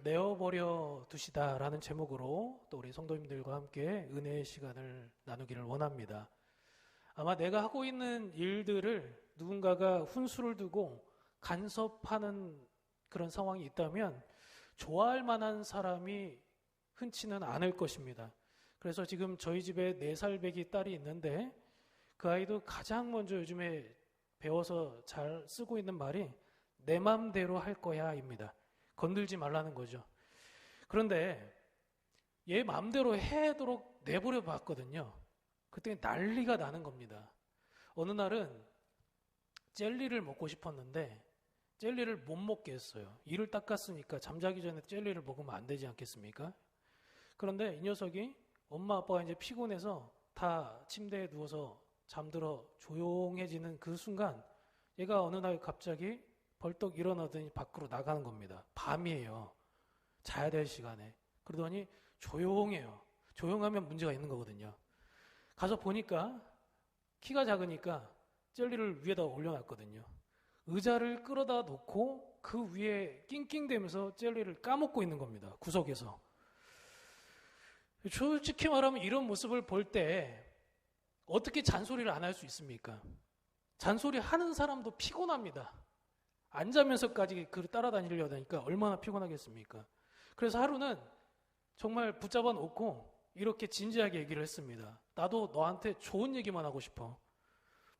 내어버려 두시다라는 제목으로 또 우리 성도님들과 함께 은혜의 시간을 나누기를 원합니다. 아마 내가 하고 있는 일들을 누군가가 훈수를 두고 간섭하는 그런 상황이 있다면 좋아할 만한 사람이 흔치는 않을 것입니다. 그래서 지금 저희 집에 4살 배기 딸이 있는데 그 아이도 가장 먼저 요즘에 배워서 잘 쓰고 있는 말이 내 맘대로 할 거야입니다. 건들지 말라는 거죠. 그런데 얘 맘대로 해도록 내버려 봤거든요. 그때 난리가 나는 겁니다. 어느 날은 젤리를 먹고 싶었는데 젤리를 못 먹게 했어요. 이를 닦았으니까 잠자기 전에 젤리를 먹으면 안 되지 않겠습니까? 그런데 이 녀석이 엄마 아빠가 이제 피곤해서 다 침대에 누워서 잠들어 조용해지는 그 순간 얘가 어느 날 갑자기 벌떡 일어나더니 밖으로 나가는 겁니다. 밤이에요. 자야 될 시간에. 그러더니 조용해요. 조용하면 문제가 있는 거거든요. 가서 보니까 키가 작으니까 젤리를 위에다 올려놨거든요. 의자를 끌어다 놓고 그 위에 낑낑대면서 젤리를 까먹고 있는 겁니다. 구석에서. 솔직히 말하면 이런 모습을 볼 때 어떻게 잔소리를 안 할 수 있습니까? 잔소리 하는 사람도 피곤합니다. 안 자면서까지 그를 따라다니려고 하니까 얼마나 피곤하겠습니까? 그래서 하루는 정말 붙잡아 놓고 이렇게 진지하게 얘기를 했습니다. 나도 너한테 좋은 얘기만 하고 싶어.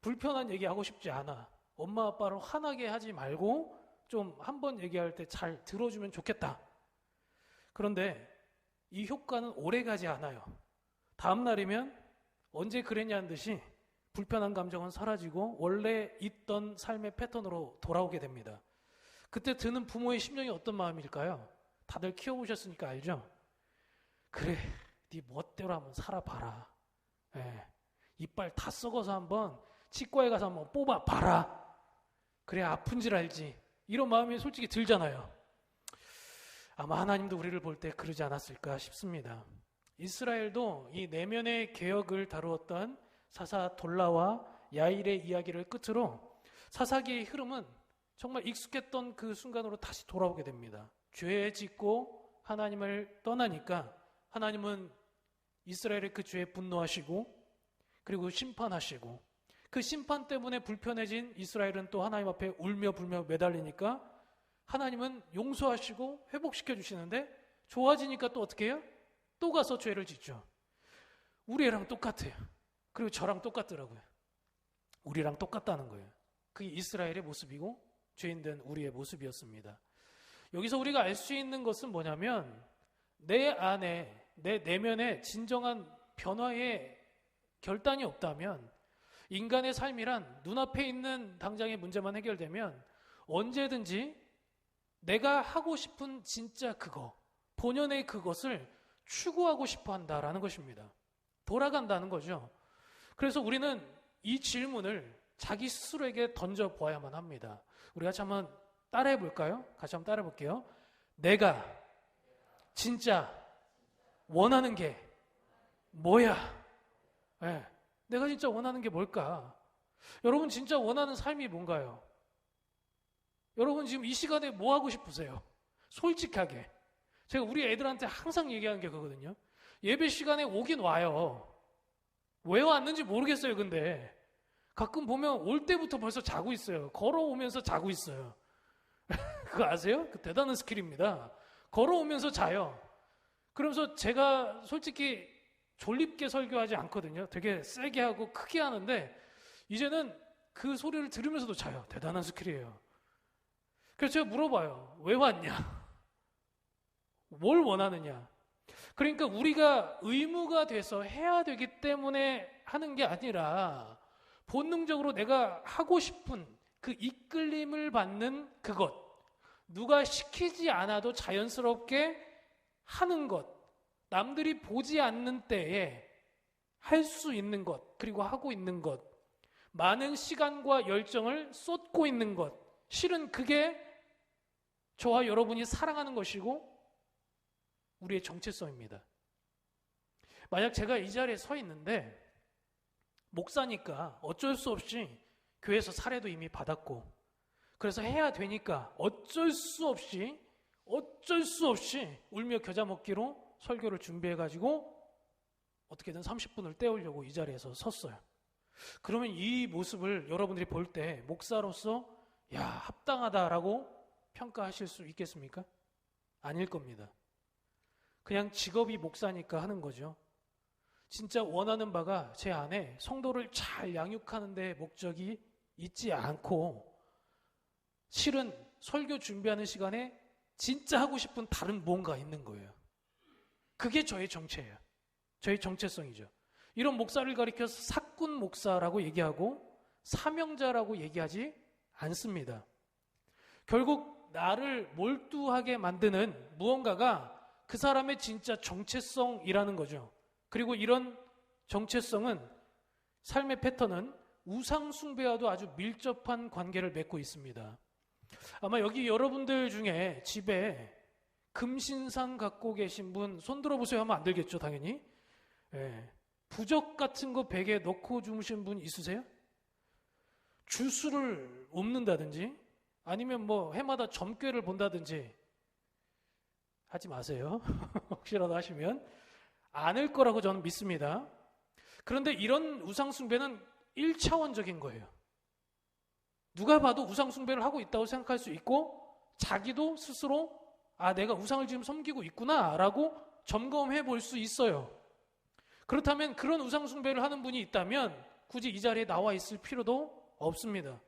불편한 얘기 하고 싶지 않아. 엄마 아빠를 화나게 하지 말고 좀 한 번 얘기할 때 잘 들어주면 좋겠다. 그런데 이 효과는 오래가지 않아요. 다음 날이면 언제 그랬냐는 듯이 불편한 감정은 사라지고 원래 있던 삶의 패턴으로 돌아오게 됩니다. 그때 드는 부모의 심정이 어떤 마음일까요? 다들 키워보셨으니까 알죠? 그래, 네 멋대로 한번 살아봐라. 예, 이빨 다 썩어서 한번 치과에 가서 한번 뽑아봐라. 그래 아픈 줄 알지. 이런 마음이 솔직히 들잖아요. 아마 하나님도 우리를 볼 때 그러지 않았을까 싶습니다. 이스라엘도 이 내면의 개혁을 다루었던 사사돌라와 야일의 이야기를 끝으로 사사기의 흐름은 정말 익숙했던 그 순간으로 다시 돌아오게 됩니다. 죄 짓고 하나님을 떠나니까 하나님은 이스라엘의 그 죄에 분노하시고 그리고 심판하시고 그 심판 때문에 불편해진 이스라엘은 또 하나님 앞에 울며 불며 매달리니까 하나님은 용서하시고 회복시켜 주시는데 좋아지니까 또 어떻게 해요? 또 가서 죄를 짓죠. 우리 애랑 똑같아요. 그리고 저랑 똑같더라고요. 우리랑 똑같다는 거예요. 그게 이스라엘의 모습이고 죄인된 우리의 모습이었습니다. 여기서 우리가 알 수 있는 것은 뭐냐면 내 안에, 내 내면에 진정한 변화의 결단이 없다면 인간의 삶이란 눈앞에 있는 당장의 문제만 해결되면 언제든지 내가 하고 싶은 진짜 그거, 본연의 그것을 추구하고 싶어 한다라는 것입니다. 돌아간다는 거죠. 그래서 우리는 이 질문을 자기 스스로에게 던져보아야만 합니다. 우리 같이 한번 따라해 볼까요? 같이 한번 따라해 볼게요. 내가 진짜 원하는 게 뭐야? 네. 내가 진짜 원하는 게 뭘까? 여러분 진짜 원하는 삶이 뭔가요? 여러분 지금 이 시간에 뭐 하고 싶으세요? 솔직하게. 제가 우리 애들한테 항상 얘기하는 게 그거거든요. 예배 시간에 오긴 와요. 왜 왔는지 모르겠어요. 근데 가끔 보면 올 때부터 벌써 자고 있어요. 걸어오면서 자고 있어요. 그거 아세요? 그 대단한 스킬입니다. 걸어오면서 자요. 그러면서 제가 솔직히 졸립게 설교하지 않거든요. 되게 세게 하고 크게 하는데 이제는 그 소리를 들으면서도 자요. 대단한 스킬이에요. 그래서 제가 물어봐요. 왜 왔냐? 뭘 원하느냐? 그러니까 우리가 의무가 돼서 해야 되기 때문에 하는 게 아니라 본능적으로 내가 하고 싶은 그 이끌림을 받는 그것, 누가 시키지 않아도 자연스럽게 하는 것, 남들이 보지 않는 때에 할 수 있는 것, 그리고 하고 있는 것, 많은 시간과 열정을 쏟고 있는 것, 실은 그게 저와 여러분이 사랑하는 것이고 우리의 정체성입니다. 만약 제가 이 자리에 서 있는데 목사니까 어쩔 수 없이 교회에서 사례도 이미 받았고 그래서 해야 되니까 어쩔 수 없이 어쩔 수 없이 울며 겨자 먹기로 설교를 준비해가지고 어떻게든 30분을 때우려고 이 자리에서 섰어요. 그러면 이 모습을 여러분들이 볼 때 목사로서 야, 합당하다라고 평가하실 수 있겠습니까? 아닐 겁니다. 그냥 직업이 목사니까 하는 거죠. 진짜 원하는 바가 제 안에 성도를 잘 양육하는 데 목적이 있지 않고 실은 설교 준비하는 시간에 진짜 하고 싶은 다른 뭔가 있는 거예요. 그게 저의 정체예요. 저의 정체성이죠. 이런 목사를 가리켜서 사꾼 목사라고 얘기하고 사명자라고 얘기하지 않습니다. 결국 나를 몰두하게 만드는 무언가가 그 사람의 진짜 정체성이라는 거죠. 그리고 이런 정체성은 삶의 패턴은 우상 숭배와도 아주 밀접한 관계를 맺고 있습니다. 아마 여기 여러분들 중에 집에 금신상 갖고 계신 분 손 들어보세요 하면 안 되겠죠, 당연히. 예. 부적 같은 거 베개에 넣고 주무신 분 있으세요? 주술을 옮는다든지 아니면 뭐 해마다 점괘를 본다든지 하지 마세요. 혹시라도 하시면 않을 거라고 저는 믿습니다. 그런데 이런 우상 숭배는 1차원적인 거예요. 누가 봐도 우상 숭배를 하고 있다고 생각할 수 있고 자기도 스스로 내가 우상을 지금 섬기고 있구나 라고 점검해 볼 수 있어요. 그렇다면 그런 우상 숭배를 하는 분이 있다면 굳이 이 자리에 나와 있을 필요도 없습니다.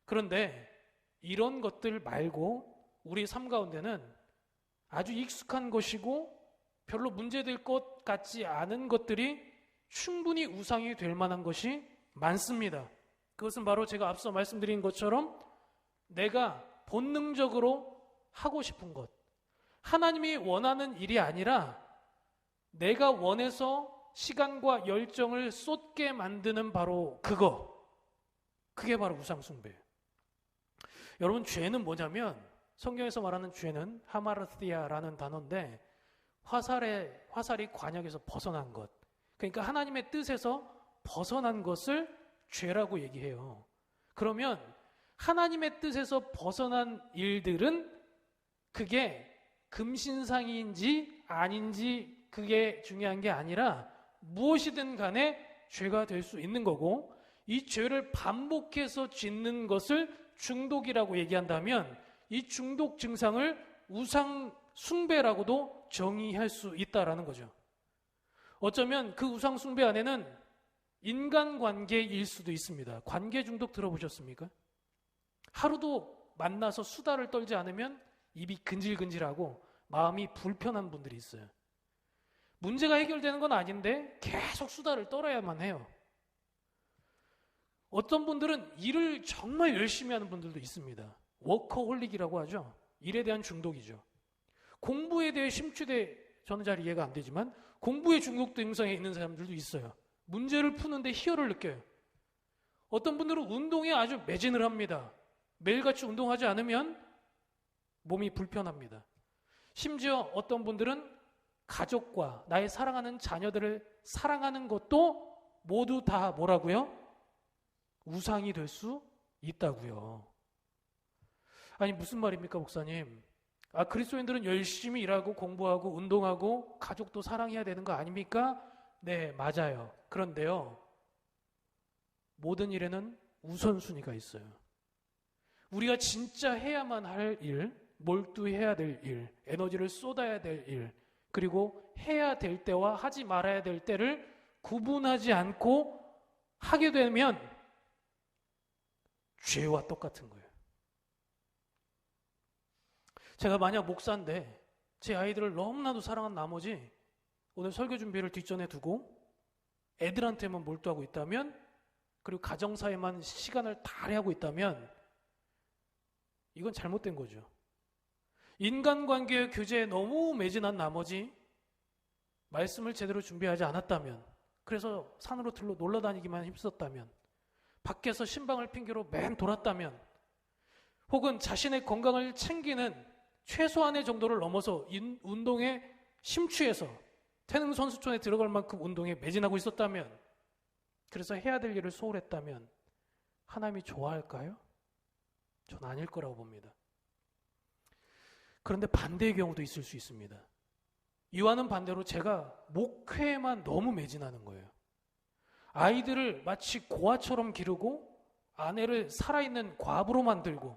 그런데 이런 것들 말고 우리 삶 가운데는 아주 익숙한 것이고 별로 문제될 것 같지 않은 것들이 충분히 우상이 될 만한 것이 많습니다. 그것은 바로 제가 앞서 말씀드린 것처럼 내가 본능적으로 하고 싶은 것, 하나님이 원하는 일이 아니라 내가 원해서 시간과 열정을 쏟게 만드는 바로 그게 바로 우상 숭배예요. 여러분, 죄는 뭐냐면 성경에서 말하는 죄는 하마르티아라는 단어인데 화살이 관역에서 벗어난 것, 그러니까 하나님의 뜻에서 벗어난 것을 죄라고 얘기해요. 그러면 하나님의 뜻에서 벗어난 일들은 그게 금신상인지 아닌지 그게 중요한 게 아니라 무엇이든 간에 죄가 될 수 있는 거고, 이 죄를 반복해서 짓는 것을 중독이라고 얘기한다면 이 중독 증상을 우상 숭배라고도 정의할 수 있다라는 거죠. 어쩌면 그 우상 숭배 안에는 인간관계일 수도 있습니다. 관계 중독 들어보셨습니까? 하루도 만나서 수다를 떨지 않으면 입이 근질근질하고 마음이 불편한 분들이 있어요. 문제가 해결되는 건 아닌데 계속 수다를 떨어야만 해요. 어떤 분들은 일을 정말 열심히 하는 분들도 있습니다. 워커홀릭이라고 하죠. 일에 대한 중독이죠. 공부에 대해 심취돼, 저는 잘 이해가 안 되지만 공부에 중독 증상에 있는 사람들도 있어요. 문제를 푸는데 희열을 느껴요. 어떤 분들은 운동에 아주 매진을 합니다. 매일같이 운동하지 않으면 몸이 불편합니다. 심지어 어떤 분들은 가족과 나의 사랑하는 자녀들을 사랑하는 것도 모두 다 뭐라고요? 우상이 될 수 있다고요. 아니 무슨 말입니까, 목사님? 그리스도인들은 열심히 일하고 공부하고 운동하고 가족도 사랑해야 되는 거 아닙니까? 네, 맞아요. 그런데요, 모든 일에는 우선순위가 있어요. 우리가 진짜 해야만 할 일, 몰두해야 될 일, 에너지를 쏟아야 될 일, 그리고 해야 될 때와 하지 말아야 될 때를 구분하지 않고 하게 되면 죄와 똑같은 거예요. 제가 만약 목사인데 제 아이들을 너무나도 사랑한 나머지 오늘 설교 준비를 뒷전에 두고 애들한테만 몰두하고 있다면, 그리고 가정사에만 시간을 다 할애하고 있다면 이건 잘못된 거죠. 인간관계의 교제에 너무 매진한 나머지 말씀을 제대로 준비하지 않았다면, 그래서 산으로 들러 놀러 다니기만 힘썼다면, 밖에서 신방을 핑계로 맨 돌았다면, 혹은 자신의 건강을 챙기는 최소한의 정도를 넘어서 운동에 심취해서 태능선수촌에 들어갈 만큼 운동에 매진하고 있었다면, 그래서 해야 될 일을 소홀했다면 하나님이 좋아할까요? 전 아닐 거라고 봅니다. 그런데 반대의 경우도 있을 수 있습니다. 이와는 반대로 제가 목회에만 너무 매진하는 거예요. 아이들을 마치 고아처럼 기르고 아내를 살아있는 과부로 만들고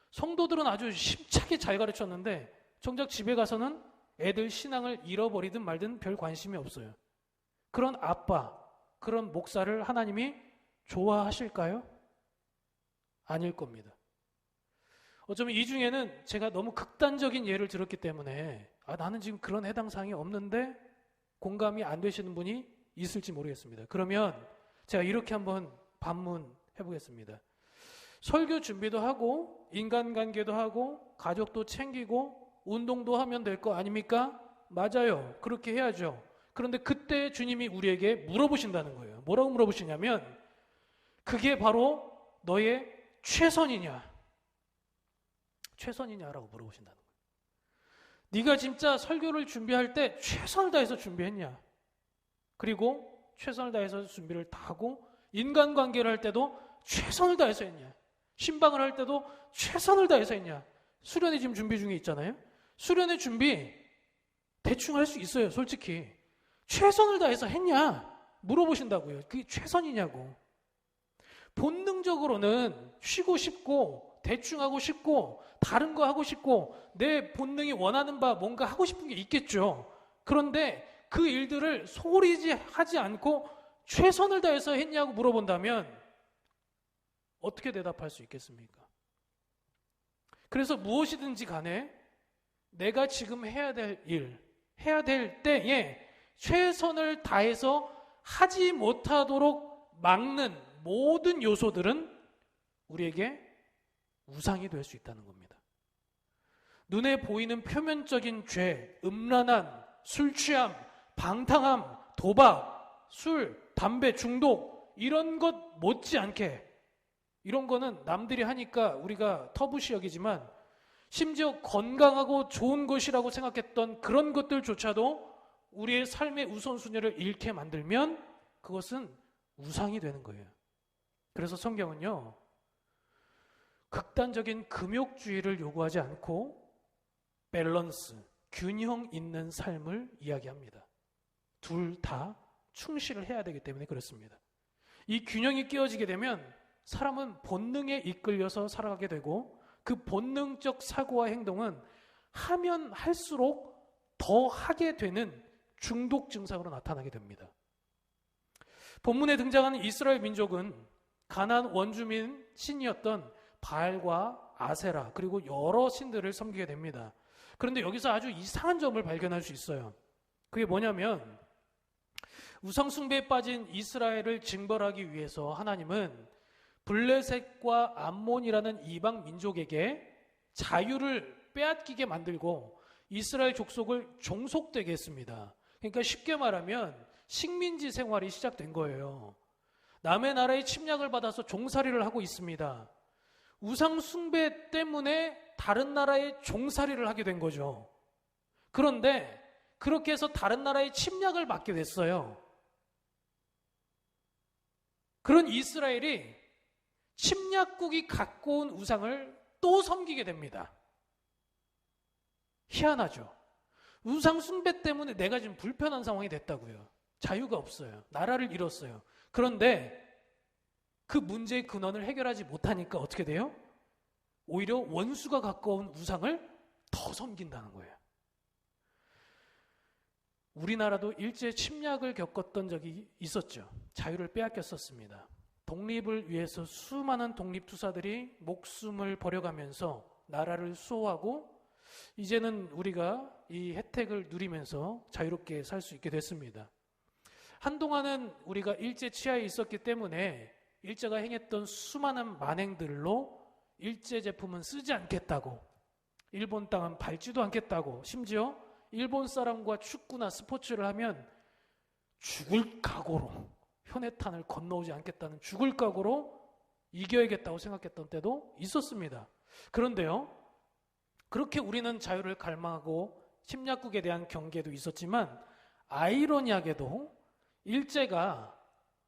성도들은 아주 힘차게 잘 가르쳤는데 정작 집에 가서는 애들 신앙을 잃어버리든 말든 별 관심이 없어요. 그런 아빠, 그런 목사를 하나님이 좋아하실까요? 아닐 겁니다. 어쩌면 이 중에는 제가 너무 극단적인 예를 들었기 때문에 나는 지금 그런 해당 사항이 없는데 공감이 안 되시는 분이 있을지 모르겠습니다. 그러면 제가 이렇게 한번 반문해 보겠습니다. 설교 준비도 하고 인간관계도 하고 가족도 챙기고 운동도 하면 될 거 아닙니까? 맞아요. 그렇게 해야죠. 그런데 그때 주님이 우리에게 물어보신다는 거예요. 뭐라고 물어보시냐면 그게 바로 너의 최선이냐? 최선이냐라고 물어보신다는 거예요. 네가 진짜 설교를 준비할 때 최선을 다해서 준비했냐? 그리고 최선을 다해서 준비를 다 하고 인간관계를 할 때도 최선을 다해서 했냐? 신방을 할 때도 최선을 다해서 했냐? 수련회 지금 준비 중에 있잖아요. 수련회 준비 대충 할 수 있어요. 솔직히. 최선을 다해서 했냐? 물어보신다고요. 그게 최선이냐고. 본능적으로는 쉬고 싶고 대충 하고 싶고 다른 거 하고 싶고 내 본능이 원하는 바 뭔가 하고 싶은 게 있겠죠. 그런데 그 일들을 소홀히 하지 않고 최선을 다해서 했냐고 물어본다면 어떻게 대답할 수 있겠습니까? 그래서 무엇이든지 간에 내가 지금 해야 될 일, 해야 될 때에 최선을 다해서 하지 못하도록 막는 모든 요소들은 우리에게 우상이 될 수 있다는 겁니다. 눈에 보이는 표면적인 죄, 음란한, 술 취함, 방탕함, 도박, 술, 담배 중독 이런 것 못지않게 이런 거는 남들이 하니까 우리가 터부시 여기지만 심지어 건강하고 좋은 것이라고 생각했던 그런 것들조차도 우리의 삶의 우선순위를 잃게 만들면 그것은 우상이 되는 거예요. 그래서 성경은요, 극단적인 금욕주의를 요구하지 않고 밸런스, 균형 있는 삶을 이야기합니다. 둘 다 충실을 해야 되기 때문에 그렇습니다. 이 균형이 깨어지게 되면 사람은 본능에 이끌려서 살아가게 되고 그 본능적 사고와 행동은 하면 할수록 더 하게 되는 중독 증상으로 나타나게 됩니다. 본문에 등장하는 이스라엘 민족은 가나안 원주민 신이었던 바알과 아세라 그리고 여러 신들을 섬기게 됩니다. 그런데 여기서 아주 이상한 점을 발견할 수 있어요. 그게 뭐냐면 우상 숭배에 빠진 이스라엘을 징벌하기 위해서 하나님은 블레셋과 암몬이라는 이방 민족에게 자유를 빼앗기게 만들고 이스라엘 족속을 종속되게 했습니다. 그러니까 쉽게 말하면 식민지 생활이 시작된 거예요. 남의 나라의 침략을 받아서 종살이를 하고 있습니다. 우상 숭배 때문에 다른 나라의 종살이를 하게 된 거죠. 그런데 그렇게 해서 다른 나라의 침략을 받게 됐어요. 그런 이스라엘이 침략국이 갖고 온 우상을 또 섬기게 됩니다. 희한하죠. 우상 숭배 때문에 내가 지금 불편한 상황이 됐다고요. 자유가 없어요. 나라를 잃었어요. 그런데 그 문제의 근원을 해결하지 못하니까 어떻게 돼요? 오히려 원수가 갖고 온 우상을 더 섬긴다는 거예요. 우리나라도 일제 침략을 겪었던 적이 있었죠. 자유를 빼앗겼었습니다. 독립을 위해서 수많은 독립투사들이 목숨을 버려가면서 나라를 수호하고 이제는 우리가 이 혜택을 누리면서 자유롭게 살 수 있게 됐습니다. 한동안은 우리가 일제 치하에 있었기 때문에 일제가 행했던 수많은 만행들로 일제 제품은 쓰지 않겠다고, 일본 땅은 밟지도 않겠다고, 심지어 일본 사람과 축구나 스포츠를 하면 죽을 각오로 현해탄을 건너오지 않겠다는 죽을 각오로 이겨야겠다고 생각했던 때도 있었습니다. 그런데요, 그렇게 우리는 자유를 갈망하고 침략국에 대한 경계도 있었지만 아이러니하게도 일제가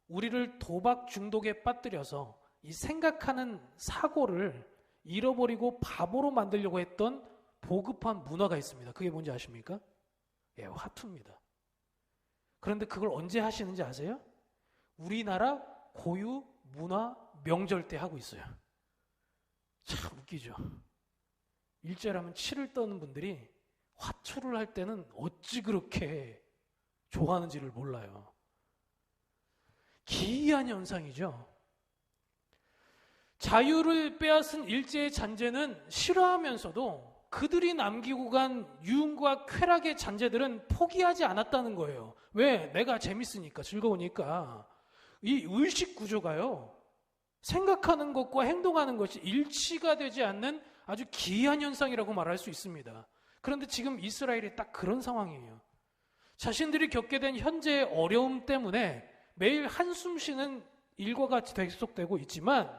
우리를 도박 중독에 빠뜨려서 이 생각하는 사고를 잃어버리고 바보로 만들려고 했던 보급한 문화가 있습니다. 그게 뭔지 아십니까? 예, 화투입니다. 그런데 그걸 언제 하시는지 아세요? 우리나라 고유 문화 명절 때 하고 있어요. 참 웃기죠. 일제라면 치를 떠는 분들이 화투를 할 때는 어찌 그렇게 좋아하는지를 몰라요. 기이한 현상이죠. 자유를 빼앗은 일제의 잔재는 싫어하면서도 그들이 남기고 간 유흥과 쾌락의 잔재들은 포기하지 않았다는 거예요. 왜? 내가 재밌으니까, 즐거우니까. 이 의식 구조가요, 생각하는 것과 행동하는 것이 일치가 되지 않는 아주 기이한 현상이라고 말할 수 있습니다. 그런데 지금 이스라엘이 딱 그런 상황이에요. 자신들이 겪게 된 현재의 어려움 때문에 매일 한숨 쉬는 일과 같이 계속되고 있지만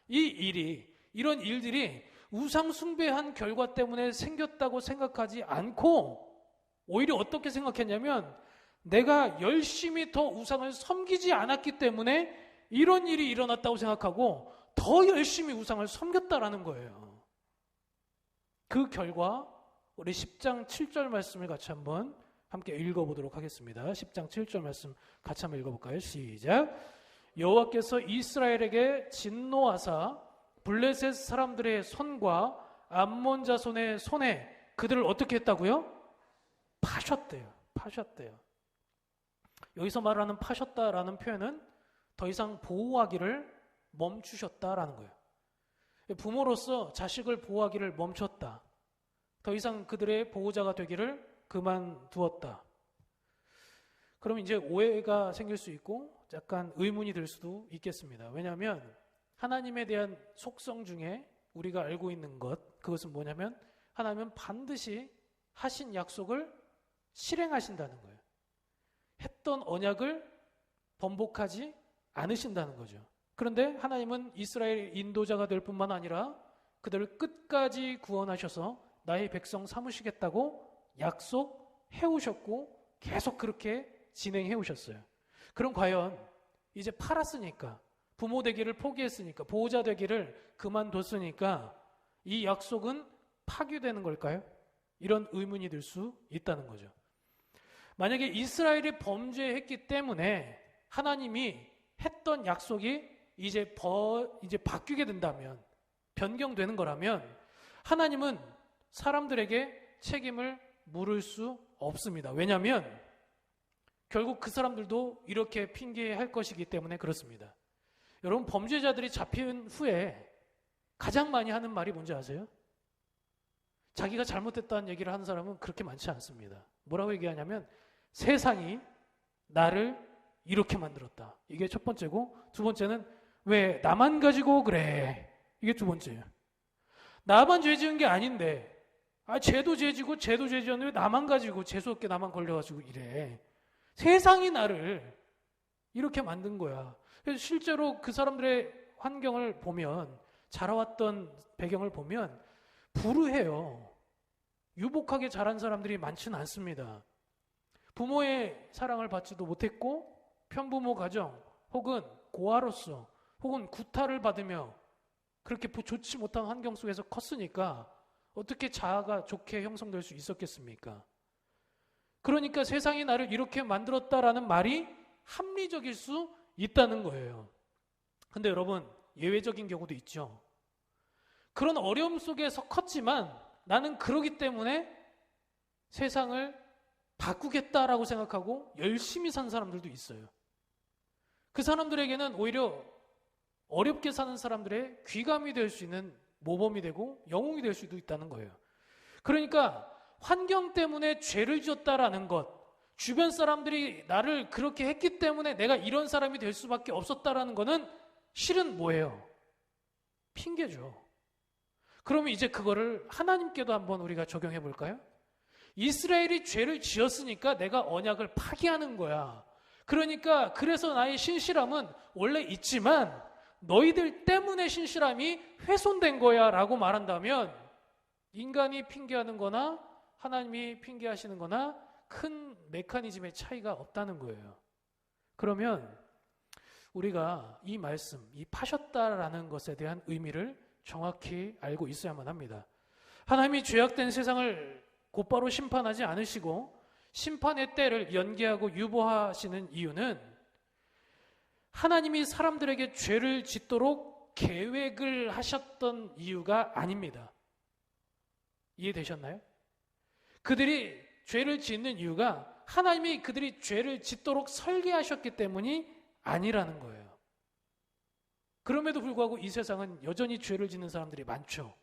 이런 일들이 우상 숭배한 결과 때문에 생겼다고 생각하지 않고 오히려 어떻게 생각했냐면 내가 열심히 더 우상을 섬기지 않았기 때문에 이런 일이 일어났다고 생각하고 더 열심히 우상을 섬겼다라는 거예요. 그 결과 우리 10장 7절 말씀을 같이 한번 함께 읽어보도록 하겠습니다. 10장 7절 말씀 같이 한번 읽어볼까요? 시작. 여호와께서 이스라엘에게 진노하사 블레셋 사람들의 손과 암몬 자손의 손에 그들을 어떻게 했다고요? 파셨대요. 여기서 말하는 파셨다라는 표현은 더 이상 보호하기를 멈추셨다라는 거예요. 부모로서 자식을 보호하기를 멈췄다. 더 이상 그들의 보호자가 되기를 그만두었다. 그럼 이제 오해가 생길 수 있고 약간 의문이 들 수도 있겠습니다. 왜냐하면 하나님에 대한 속성 중에 우리가 알고 있는 그것은 뭐냐면 하나님은 반드시 하신 약속을 실행하신다는 거예요. 했던 언약을 번복하지 않으신다는 거죠. 그런데 하나님은 이스라엘 인도자가 될 뿐만 아니라 그들을 끝까지 구원하셔서 나의 백성 삼으시겠다고 약속해 오셨고 계속 그렇게 진행해 오셨어요. 그럼 과연 이제 팔았으니까, 부모 되기를 포기했으니까, 보호자 되기를 그만뒀으니까 이 약속은 파기되는 걸까요? 이런 의문이 들 수 있다는 거죠. 만약에 이스라엘이 범죄했기 때문에 하나님이 했던 약속이 이제 바뀌게 된다면, 변경되는 거라면 하나님은 사람들에게 책임을 물을 수 없습니다. 왜냐하면 결국 그 사람들도 이렇게 핑계할 것이기 때문에 그렇습니다. 여러분, 범죄자들이 잡힌 후에 가장 많이 하는 말이 뭔지 아세요? 자기가 잘못했다는 얘기를 하는 사람은 그렇게 많지 않습니다. 뭐라고 얘기하냐면 세상이 나를 이렇게 만들었다. 이게 첫 번째고, 두 번째는 왜 나만 가지고 그래? 이게 두 번째예요. 나만 죄 지은 게 아닌데, 쟤도 죄 지고 쟤도 죄 지었는데 왜 나만 가지고 재수없게 나만 걸려가지고 이래. 세상이 나를 이렇게 만든 거야. 그래서 실제로 그 사람들의 환경을 보면, 자라왔던 배경을 보면 불우해요. 유복하게 자란 사람들이 많지는 않습니다. 부모의 사랑을 받지도 못했고 편부모 가정 혹은 고아로서 혹은 구타를 받으며 그렇게 좋지 못한 환경 속에서 컸으니까 어떻게 자아가 좋게 형성될 수 있었겠습니까? 그러니까 세상이 나를 이렇게 만들었다라는 말이 합리적일 수 있다는 거예요. 근데 여러분, 예외적인 경우도 있죠. 그런 어려움 속에서 컸지만 나는 그러기 때문에 세상을 바꾸겠다라고 생각하고 열심히 산 사람들도 있어요. 그 사람들에게는 오히려 어렵게 사는 사람들의 귀감이 될 수 있는 모범이 되고 영웅이 될 수도 있다는 거예요. 그러니까 환경 때문에 죄를 지었다라는 것, 주변 사람들이 나를 그렇게 했기 때문에 내가 이런 사람이 될 수밖에 없었다라는 거는 실은 뭐예요? 핑계죠. 그러면 이제 그거를 하나님께도 한번 우리가 적용해 볼까요? 이스라엘이 죄를 지었으니까 내가 언약을 파기하는 거야. 그러니까 그래서 나의 신실함은 원래 있지만 너희들 때문에 신실함이 훼손된 거야 라고 말한다면 인간이 핑계하는 거나 하나님이 핑계하시는 거나 큰 메커니즘의 차이가 없다는 거예요. 그러면 우리가 이 말씀, 이 파셨다라는 것에 대한 의미를 정확히 알고 있어야만 합니다. 하나님이 죄악된 세상을 곧바로 심판하지 않으시고 심판의 때를 연기하고 유보하시는 이유는 하나님이 사람들에게 죄를 짓도록 계획을 하셨던 이유가 아닙니다. 이해되셨나요? 그들이 죄를 짓는 이유가 하나님이 그들이 죄를 짓도록 설계하셨기 때문이 아니라는 거예요. 그럼에도 불구하고 이 세상은 여전히 죄를 짓는 사람들이 많죠.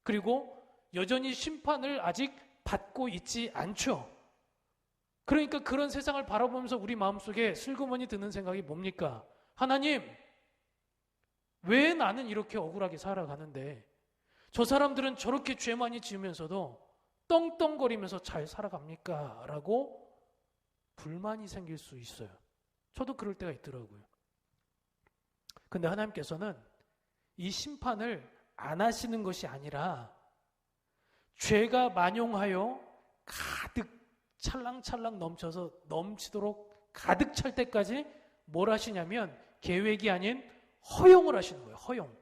그리고 여전히 심판을 아직 받고 있지 않죠. 그러니까 그런 세상을 바라보면서 우리 마음속에 슬그머니 드는 생각이 뭡니까? 하나님, 왜 나는 이렇게 억울하게 살아가는데 저 사람들은 저렇게 죄 많이 지으면서도 떵떵거리면서 잘 살아갑니까? 라고 불만이 생길 수 있어요. 저도 그럴 때가 있더라고요. 근데 하나님께서는 이 심판을 안 하시는 것이 아니라 죄가 만용하여 가득 찰랑찰랑 넘치도록 가득 찰 때까지 뭘 하시냐면 계획이 아닌 허용을 하시는 거예요. 허용.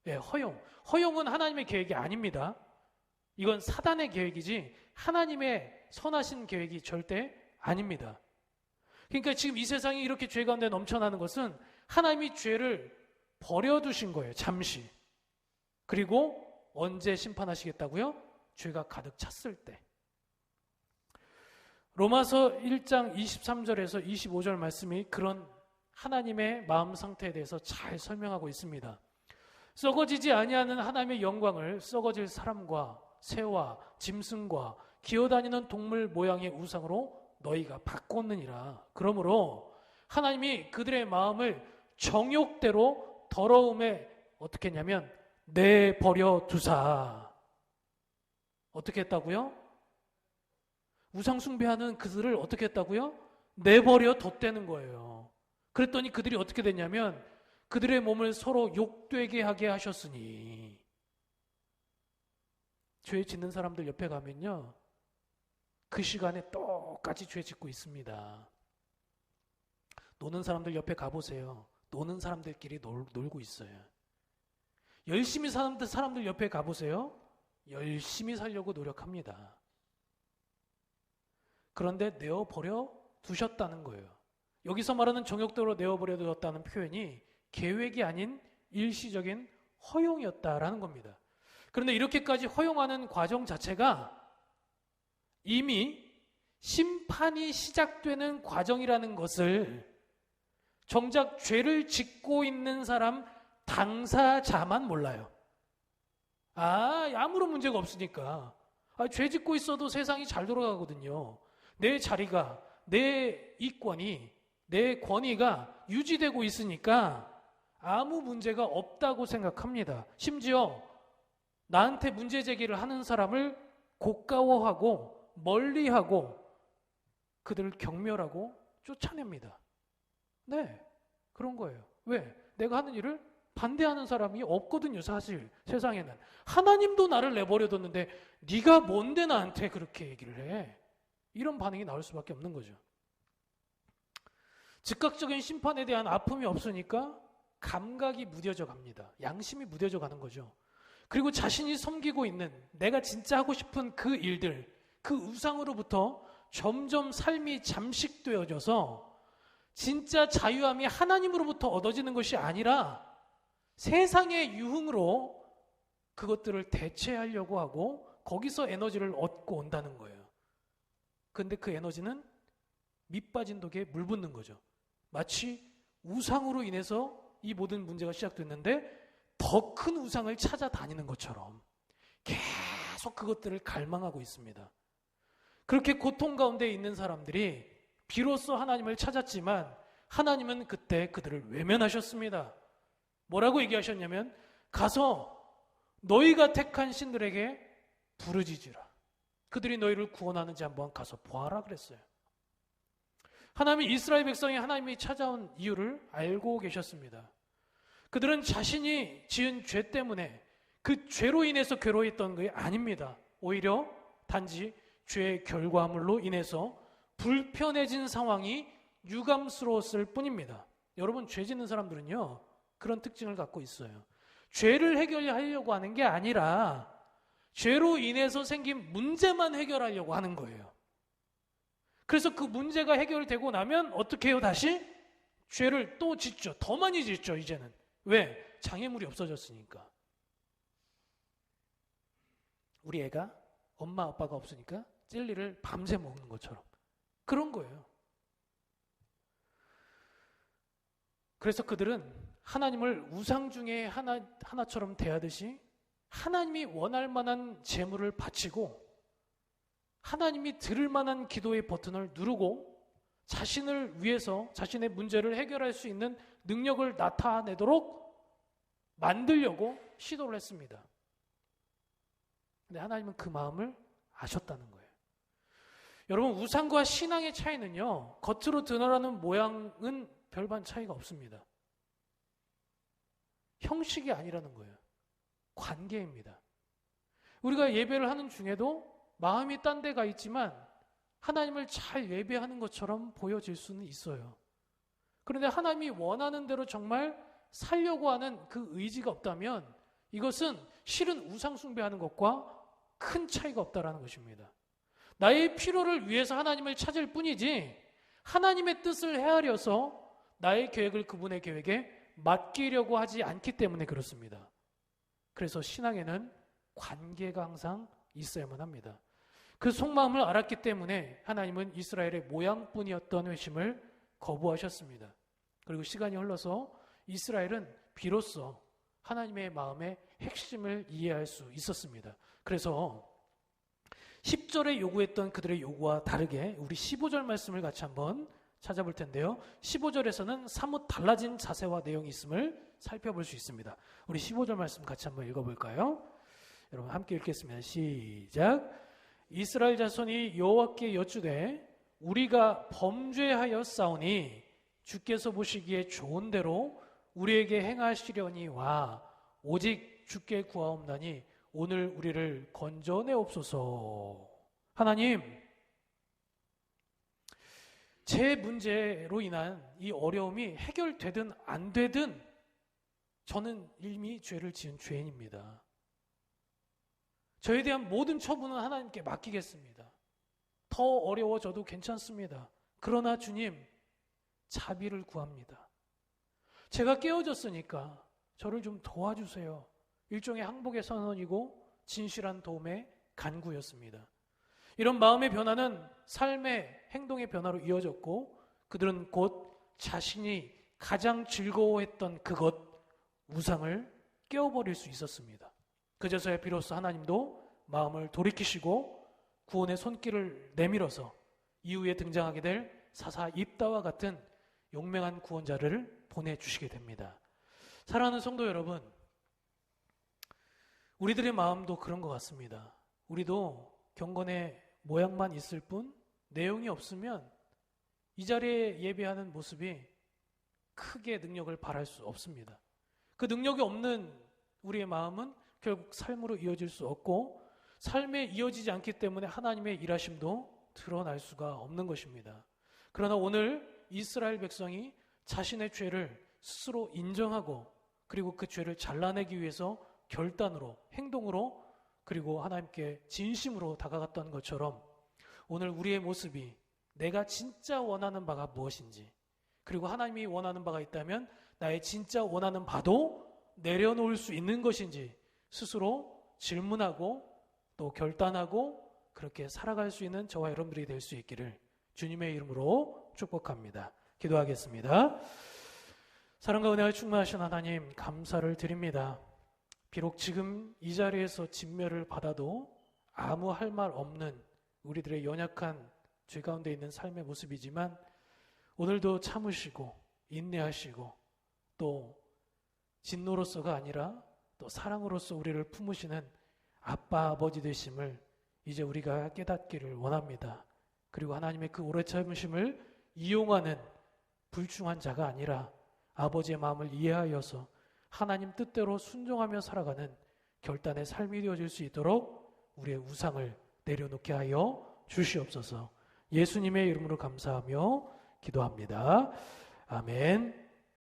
예, 허용. 허용은 하나님의 계획이 아닙니다. 이건 사단의 계획이지 하나님의 선하신 계획이 절대 아닙니다. 그러니까 지금 이 세상이 이렇게 죄 가운데 넘쳐나는 것은 하나님이 죄를 버려두신 거예요. 잠시. 그리고 언제 심판하시겠다고요? 죄가 가득 찼을 때. 로마서 1장 23절에서 25절 말씀이 그런 하나님의 마음 상태에 대해서 잘 설명하고 있습니다. 썩어지지 아니하는 하나님의 영광을 썩어질 사람과 새와 짐승과 기어다니는 동물 모양의 우상으로 너희가 바꿨느니라. 그러므로 하나님이 그들의 마음을 정욕대로 더러움에 어떻게 했냐면 내버려 두사. 어떻게 했다고요? 우상 숭배하는 그들을 어떻게 했다고요? 내버려 뒀다는 거예요. 그랬더니 그들이 어떻게 됐냐면 그들의 몸을 서로 욕되게 하게 하셨으니. 죄 짓는 사람들 옆에 가면요, 그 시간에 똑같이 죄 짓고 있습니다. 노는 사람들 옆에 가보세요. 노는 사람들끼리 놀고 있어요. 열심히 사는 사람들 옆에 가보세요. 열심히 살려고 노력합니다. 그런데 내어버려 두셨다는 거예요. 여기서 말하는 정욕대로 내어버려 두었다는 표현이 계획이 아닌 일시적인 허용이었다라는 겁니다. 그런데 이렇게까지 허용하는 과정 자체가 이미 심판이 시작되는 과정이라는 것을 정작 죄를 짓고 있는 사람 당사자만 몰라요. 아무런 문제가 없으니까. 죄 짓고 있어도 세상이 잘 돌아가거든요. 내 자리가, 내 이권이, 내 권위가 유지되고 있으니까 아무 문제가 없다고 생각합니다. 심지어 나한테 문제 제기를 하는 사람을 고가워하고 멀리하고 그들을 경멸하고 쫓아냅니다. 네, 그런 거예요. 왜? 내가 하는 일을 반대하는 사람이 없거든요, 사실 세상에는. 하나님도 나를 내버려뒀는데 네가 뭔데 나한테 그렇게 얘기를 해? 이런 반응이 나올 수밖에 없는 거죠. 즉각적인 심판에 대한 아픔이 없으니까 감각이 무뎌져 갑니다. 양심이 무뎌져 가는 거죠. 그리고 자신이 섬기고 있는 내가 진짜 하고 싶은 그 일들, 그 우상으로부터 점점 삶이 잠식되어져서 진짜 자유함이 하나님으로부터 얻어지는 것이 아니라 세상의 유흥으로 그것들을 대체하려고 하고 거기서 에너지를 얻고 온다는 거예요. 근데 그 에너지는 밑빠진 독에 물 붓는 거죠. 마치 우상으로 인해서 이 모든 문제가 시작됐는데 더 큰 우상을 찾아다니는 것처럼 계속 그것들을 갈망하고 있습니다. 그렇게 고통 가운데 있는 사람들이 비로소 하나님을 찾았지만 하나님은 그때 그들을 외면하셨습니다. 뭐라고 얘기하셨냐면 가서 너희가 택한 신들에게 부르짖으라. 그들이 너희를 구원하는지 한번 가서 보아라 그랬어요. 하나님이 이스라엘 백성이 하나님이 찾아온 이유를 알고 계셨습니다. 그들은 자신이 지은 죄 때문에 그 죄로 인해서 괴로워했던 게 아닙니다. 오히려 단지 죄의 결과물로 인해서 불편해진 상황이 유감스러웠을 뿐입니다. 여러분, 죄 짓는 사람들은요, 그런 특징을 갖고 있어요. 죄를 해결하려고 하는 게 아니라 죄로 인해서 생긴 문제만 해결하려고 하는 거예요. 그래서 그 문제가 해결되고 나면 어떻게 해요? 다시 죄를 또 짓죠. 더 많이 짓죠, 이제는. 왜? 장애물이 없어졌으니까. 우리 애가 엄마 아빠가 없으니까 젤리를 밤새 먹는 것처럼 그런 거예요. 그래서 그들은 하나님을 우상 중에 하나처럼 대하듯이 하나님이 원할 만한 제물을 바치고 하나님이 들을 만한 기도의 버튼을 누르고 자신을 위해서 자신의 문제를 해결할 수 있는 능력을 나타내도록 만들려고 시도를 했습니다. 근데 하나님은 그 마음을 아셨다는 거예요. 여러분, 우상과 신앙의 차이는요, 겉으로 드러나는 모양은 별반 차이가 없습니다. 형식이 아니라는 거예요. 관계입니다. 우리가 예배를 하는 중에도 마음이 딴 데가 있지만 하나님을 잘 예배하는 것처럼 보여질 수는 있어요. 그런데 하나님이 원하는 대로 정말 살려고 하는 그 의지가 없다면 이것은 실은 우상 숭배하는 것과 큰 차이가 없다라는 것입니다. 나의 필요를 위해서 하나님을 찾을 뿐이지 하나님의 뜻을 헤아려서 나의 계획을 그분의 계획에 맡기려고 하지 않기 때문에 그렇습니다. 그래서 신앙에는 관계가 항상 있어야만 합니다. 그 속마음을 알았기 때문에 하나님은 이스라엘의 모양뿐이었던 회심을 거부하셨습니다. 그리고 시간이 흘러서 이스라엘은 비로소 하나님의 마음의 핵심을 이해할 수 있었습니다. 그래서 10절에 요구했던 그들의 요구와 다르게 우리 15절 말씀을 같이 한번 찾아볼 텐데요. 15절에서는 사뭇 달라진 자세와 내용이 있음을 살펴볼 수 있습니다. 우리 15절 말씀 같이 한번 읽어볼까요? 여러분 함께 읽겠습니다. 시작. 이스라엘 자손이 여호와께 여쭈되 우리가 범죄하여 싸우니 주께서 보시기에 좋은 대로 우리에게 행하시려니와 오직 주께 구하옵나니 오늘 우리를 건져내옵소서. 하나님, 제 문제로 인한 이 어려움이 해결되든 안 되든 저는 이미 죄를 지은 죄인입니다. 저에 대한 모든 처분은 하나님께 맡기겠습니다. 더 어려워져도 괜찮습니다. 그러나 주님, 자비를 구합니다. 제가 깨어졌으니까 저를 좀 도와주세요. 일종의 항복의 선언이고 진실한 도움의 간구였습니다. 이런 마음의 변화는 삶의 행동의 변화로 이어졌고 그들은 곧 자신이 가장 즐거워했던 그것, 우상을 깨워버릴 수 있었습니다. 그제서야 비로소 하나님도 마음을 돌이키시고 구원의 손길을 내밀어서 이후에 등장하게 될 사사 입다와 같은 용맹한 구원자를 보내주시게 됩니다. 사랑하는 성도 여러분, 우리들의 마음도 그런 것 같습니다. 우리도 경건의 모양만 있을 뿐 내용이 없으면 이 자리에 예배하는 모습이 크게 능력을 발할 수 없습니다. 그 능력이 없는 우리의 마음은 결국 삶으로 이어질 수 없고 삶에 이어지지 않기 때문에 하나님의 일하심도 드러날 수가 없는 것입니다. 그러나 오늘 이스라엘 백성이 자신의 죄를 스스로 인정하고 그리고 그 죄를 잘라내기 위해서 결단으로, 행동으로 그리고 하나님께 진심으로 다가갔던 것처럼 오늘 우리의 모습이 내가 진짜 원하는 바가 무엇인지 그리고 하나님이 원하는 바가 있다면 나의 진짜 원하는 바도 내려놓을 수 있는 것인지 스스로 질문하고 또 결단하고 그렇게 살아갈 수 있는 저와 여러분들이 될 수 있기를 주님의 이름으로 축복합니다. 기도하겠습니다. 사랑과 은혜가 충만하신 하나님, 감사를 드립니다. 비록 지금 이 자리에서 진멸을 받아도 아무 할 말 없는 우리들의 연약한 죄 가운데 있는 삶의 모습이지만 오늘도 참으시고 인내하시고 또 진노로서가 아니라 또 사랑으로서 우리를 품으시는 아빠 아버지 되심을 이제 우리가 깨닫기를 원합니다. 그리고 하나님의 그 오래 참으심을 이용하는 불충한 자가 아니라 아버지의 마음을 이해하여서 하나님 뜻대로 순종하며 살아가는 결단의 삶이 되어질 수 있도록 우리의 우상을 내려놓게 하여 주시옵소서. 예수님의 이름으로 감사하며 기도합니다. 아멘.